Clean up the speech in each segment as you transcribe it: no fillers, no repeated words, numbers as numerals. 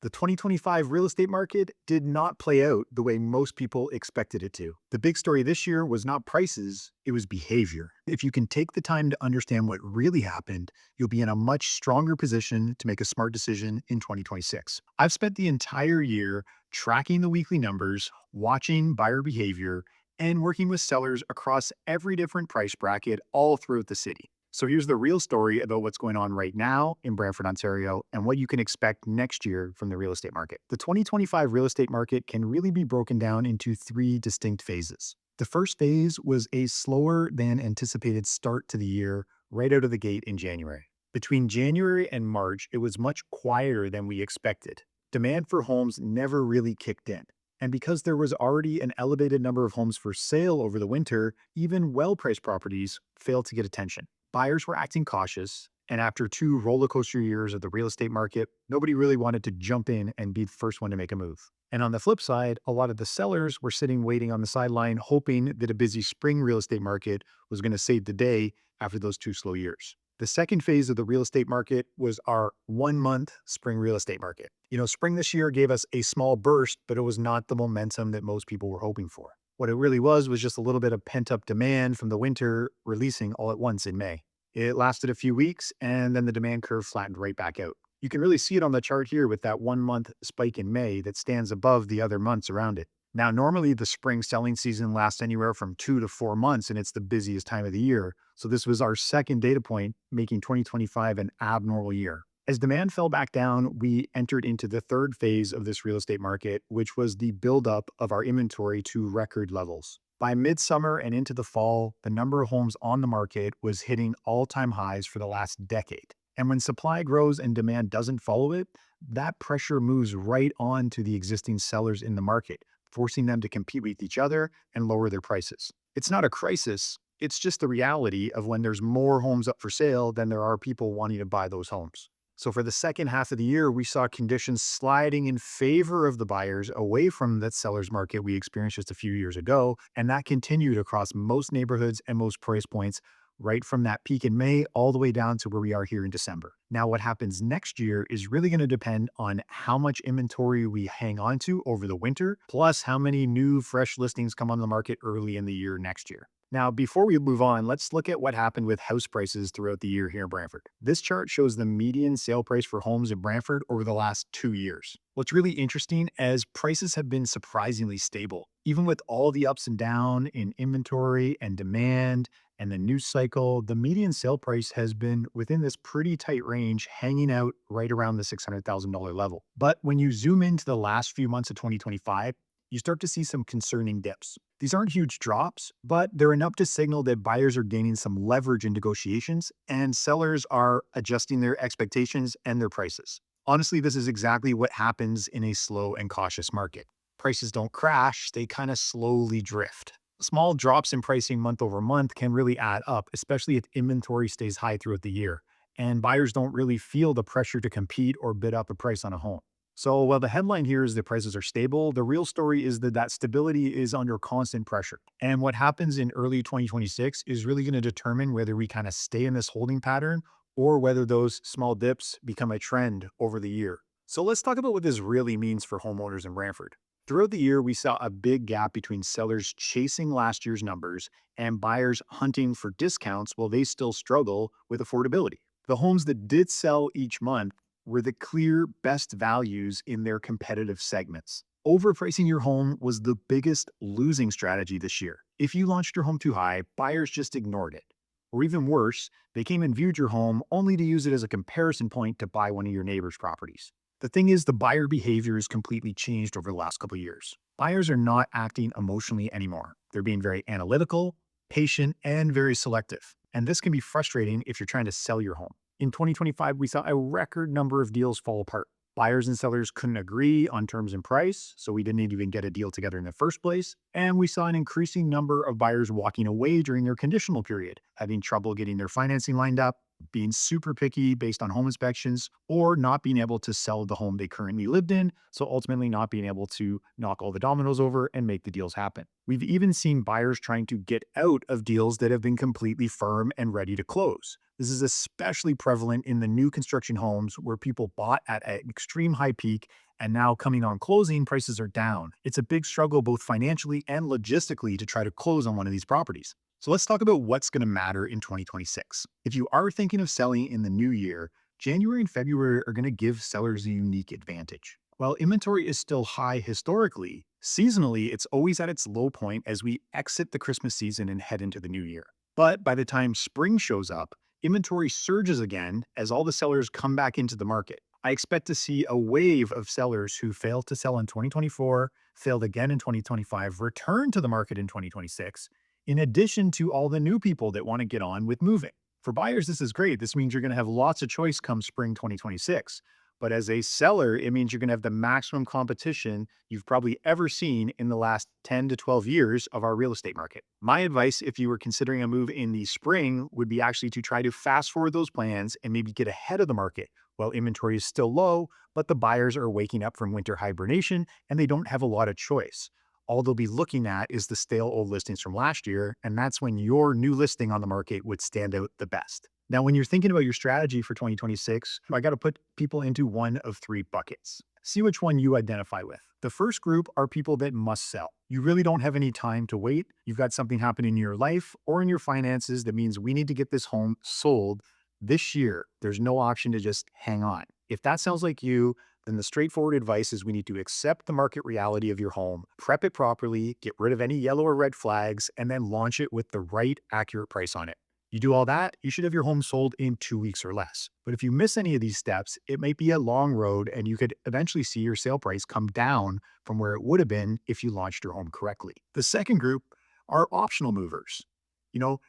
The 2025 real estate market did not play out the way most people expected it to. The big story this year was not prices, it was behavior. If you can take the time to understand what really happened, you'll be in a much stronger position to make a smart decision in 2026. I've spent the entire year tracking the weekly numbers, watching buyer behavior, and working with sellers across every different price bracket all throughout the city. So here's the real story about what's going on right now in Brantford, Ontario, and what you can expect next year from the real estate market. The 2025 real estate market can really be broken down into three distinct phases. The first phase was a slower than anticipated start to the year right out of the gate in January. Between January and March, it was much quieter than we expected. Demand for homes never really kicked in. And because there was already an elevated number of homes for sale over the winter, even well-priced properties failed to get attention. Buyers were acting cautious, and after two roller coaster years of the real estate market, nobody really wanted to jump in and be the first one to make a move. And on the flip side, a lot of the sellers were sitting waiting on the sideline, hoping that a busy spring real estate market was going to save the day after those two slow years. The second phase of the real estate market was our 1 month spring real estate market. Spring this year gave us a small burst, but it was not the momentum that most people were hoping for. What it really was just a little bit of pent-up demand from the winter releasing all at once in May. It lasted a few weeks, and then the demand curve flattened right back out. You can really see it on the chart here with that 1 month spike in May that stands above the other months around it. Now, normally the spring selling season lasts anywhere from 2 to 4 months, and it's the busiest time of the year. So this was our second data point, making 2025 an abnormal year. As demand fell back down, we entered into the third phase of this real estate market, which was the buildup of our inventory to record levels. By midsummer and into the fall, the number of homes on the market was hitting all-time highs for the last decade. And when supply grows and demand doesn't follow it, that pressure moves right on to the existing sellers in the market, forcing them to compete with each other and lower their prices. It's not a crisis, it's just the reality of when there's more homes up for sale than there are people wanting to buy those homes. So for the second half of the year, we saw conditions sliding in favor of the buyers away from that seller's market we experienced just a few years ago. And that continued across most neighborhoods and most price points, right from that peak in May all the way down to where we are here in December. Now, what happens next year is really going to depend on how much inventory we hang on to over the winter, plus how many new fresh listings come on the market early in the year next year. Now, before we move on, let's look at what happened with house prices throughout the year here in Brantford. This chart shows the median sale price for homes in Brantford over the last 2 years. What's really interesting is prices have been surprisingly stable. Even with all the ups and downs in inventory and demand and the news cycle, the median sale price has been within this pretty tight range, hanging out right around the $600,000 level. But when you zoom into the last few months of 2025, you start to see some concerning dips. These aren't huge drops, but they're enough to signal that buyers are gaining some leverage in negotiations and sellers are adjusting their expectations and their prices. Honestly, this is exactly what happens in a slow and cautious market. Prices don't crash, they kind of slowly drift. Small drops in pricing month over month can really add up, especially if inventory stays high throughout the year, and buyers don't really feel the pressure to compete or bid up a price on a home. So while the headline here is that prices are stable, the real story is that stability is under constant pressure. And what happens in early 2026 is really going to determine whether we kind of stay in this holding pattern or whether those small dips become a trend over the year. So let's talk about what this really means for homeowners in Brantford. Throughout the year, we saw a big gap between sellers chasing last year's numbers and buyers hunting for discounts while they still struggle with affordability. The homes that did sell each month were the clear best values in their competitive segments. Overpricing your home was the biggest losing strategy this year. If you launched your home too high, buyers just ignored it. Or even worse, they came and viewed your home only to use it as a comparison point to buy one of your neighbor's properties. The thing is, the buyer behavior has completely changed over the last couple of years. Buyers are not acting emotionally anymore. They're being very analytical, patient, and very selective. And this can be frustrating if you're trying to sell your home. In 2025, we saw a record number of deals fall apart. Buyers and sellers couldn't agree on terms and price, so we didn't even get a deal together in the first place. And we saw an increasing number of buyers walking away during their conditional period, having trouble getting their financing lined up, being super picky based on home inspections, or not being able to sell the home they currently lived in, so ultimately not being able to knock all the dominoes over and make the deals happen. We've even seen buyers trying to get out of deals that have been completely firm and ready to close. This is especially prevalent in the new construction homes where people bought at an extreme high peak and now coming on closing, prices are down. It's a big struggle both financially and logistically to try to close on one of these properties. So let's talk about what's going to matter in 2026. If you are thinking of selling in the new year, January and February are going to give sellers a unique advantage. While inventory is still high historically, seasonally it's always at its low point as we exit the Christmas season and head into the new year. But by the time spring shows up, inventory surges again as all the sellers come back into the market. I expect to see a wave of sellers who failed to sell in 2024, failed again in 2025, return to the market in 2026, in addition to all the new people that want to get on with moving. For buyers, this is great. This means you're going to have lots of choice come spring 2026. But as a seller, it means you're going to have the maximum competition you've probably ever seen in the last 10 to 12 years of our real estate market. My advice, if you were considering a move in the spring, would be actually to try to fast forward those plans and maybe get ahead of the market while inventory is still low, but the buyers are waking up from winter hibernation and they don't have a lot of choice. All they'll be looking at is the stale old listings from last year, and that's when your new listing on the market would stand out the best. Now, when you're thinking about your strategy for 2026, I got to put people into one of three buckets. See which one you identify with. The first group are people that must sell. You really don't have any time to wait. You've got something happening in your life or in your finances that means we need to get this home sold this year. There's no option to just hang on. If that sounds like you, then the straightforward advice is we need to accept the market reality of your home, prep it properly, get rid of any yellow or red flags, and then launch it with the right accurate price on it. You do all that, you should have your home sold in 2 weeks or less. But if you miss any of these steps, it might be a long road and you could eventually see your sale price come down from where it would have been if you launched your home correctly. The second group are optional movers.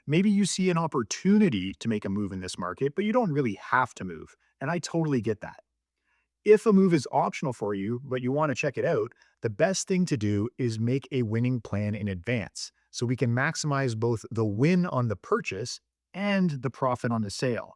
Maybe you see an opportunity to make a move in this market, but you don't really have to move. And I totally get that. If a move is optional for you, but you want to check it out, the best thing to do is make a winning plan in advance so we can maximize both the win on the purchase and the profit on the sale.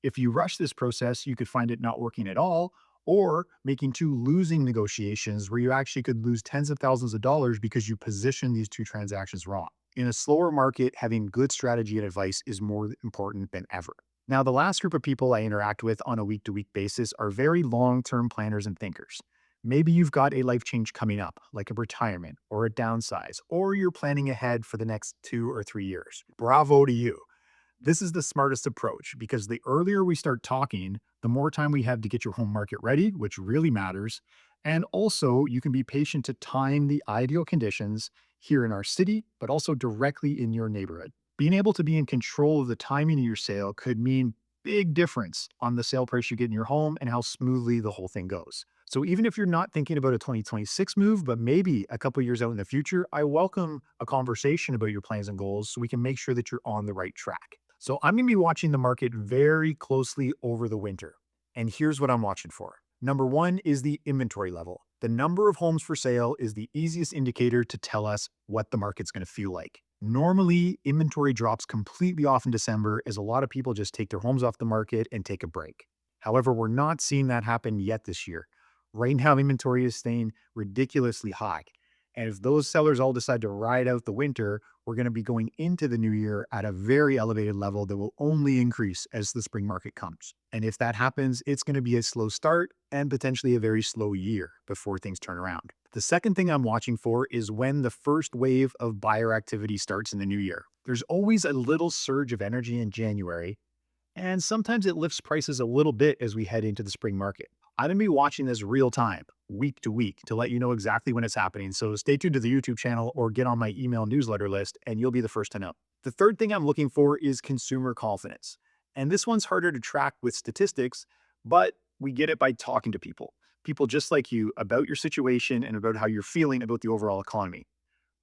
If you rush this process, you could find it not working at all or making two losing negotiations where you actually could lose tens of thousands of dollars because you positioned these two transactions wrong. In a slower market, having good strategy and advice is more important than ever. Now, the last group of people I interact with on a week-to-week basis are very long-term planners and thinkers. Maybe you've got a life change coming up, like a retirement or a downsize, or you're planning ahead for the next 2 or 3 years. Bravo to you. This is the smartest approach because the earlier we start talking, the more time we have to get your home market ready, which really matters. And also, you can be patient to time the ideal conditions here in our city, but also directly in your neighborhood. Being able to be in control of the timing of your sale could mean big difference on the sale price you get in your home and how smoothly the whole thing goes. So even if you're not thinking about a 2026 move, but maybe a couple years out in the future, I welcome a conversation about your plans and goals so we can make sure that you're on the right track. So I'm going to be watching the market very closely over the winter. And here's what I'm watching for. Number one is the inventory level. The number of homes for sale is the easiest indicator to tell us what the market's going to feel like. Normally, inventory drops completely off in December as a lot of people just take their homes off the market and take a break. However, we're not seeing that happen yet this year. Right now, inventory is staying ridiculously high. And if those sellers all decide to ride out the winter, we're going to be going into the new year at a very elevated level that will only increase as the spring market comes. And if that happens, it's going to be a slow start and potentially a very slow year before things turn around. The second thing I'm watching for is when the first wave of buyer activity starts in the new year. There's always a little surge of energy in January, and sometimes it lifts prices a little bit as we head into the spring market. I'm going to be watching this real time, week to week, to let you know exactly when it's happening. So stay tuned to the YouTube channel or get on my email newsletter list and you'll be the first to know. The third thing I'm looking for is consumer confidence. And this one's harder to track with statistics, but we get it by talking to people just like you about your situation and about how you're feeling about the overall economy.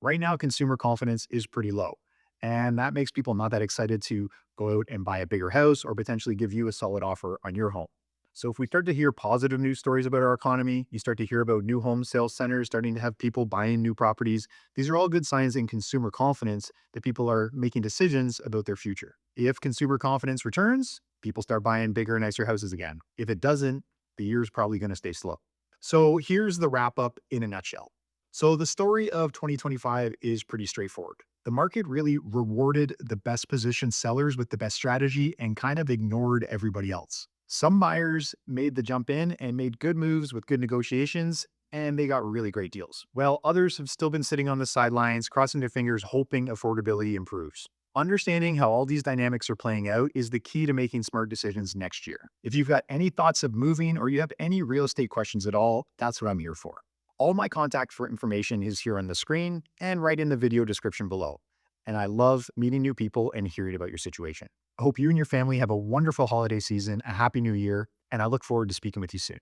Right now, consumer confidence is pretty low. And that makes people not that excited to go out and buy a bigger house or potentially give you a solid offer on your home. So if we start to hear positive news stories about our economy, you start to hear about new home sales centers starting to have people buying new properties. These are all good signs in consumer confidence that people are making decisions about their future. If consumer confidence returns, People start buying bigger, nicer houses again. If it doesn't, the year's probably going to stay slow. So here's the wrap up in a nutshell. So the story of 2025 is pretty straightforward. The market really rewarded the best positioned sellers with the best strategy and kind of ignored everybody else. Some buyers made the jump in and made good moves with good negotiations, and they got really great deals. While others have still been sitting on the sidelines, crossing their fingers, hoping affordability improves. Understanding how all these dynamics are playing out is the key to making smart decisions next year. If you've got any thoughts of moving or you have any real estate questions at all, that's what I'm here for. All my contact for information is here on the screen and right in the video description below. And I love meeting new people and hearing about your situation. I hope you and your family have a wonderful holiday season, a happy new year, and I look forward to speaking with you soon.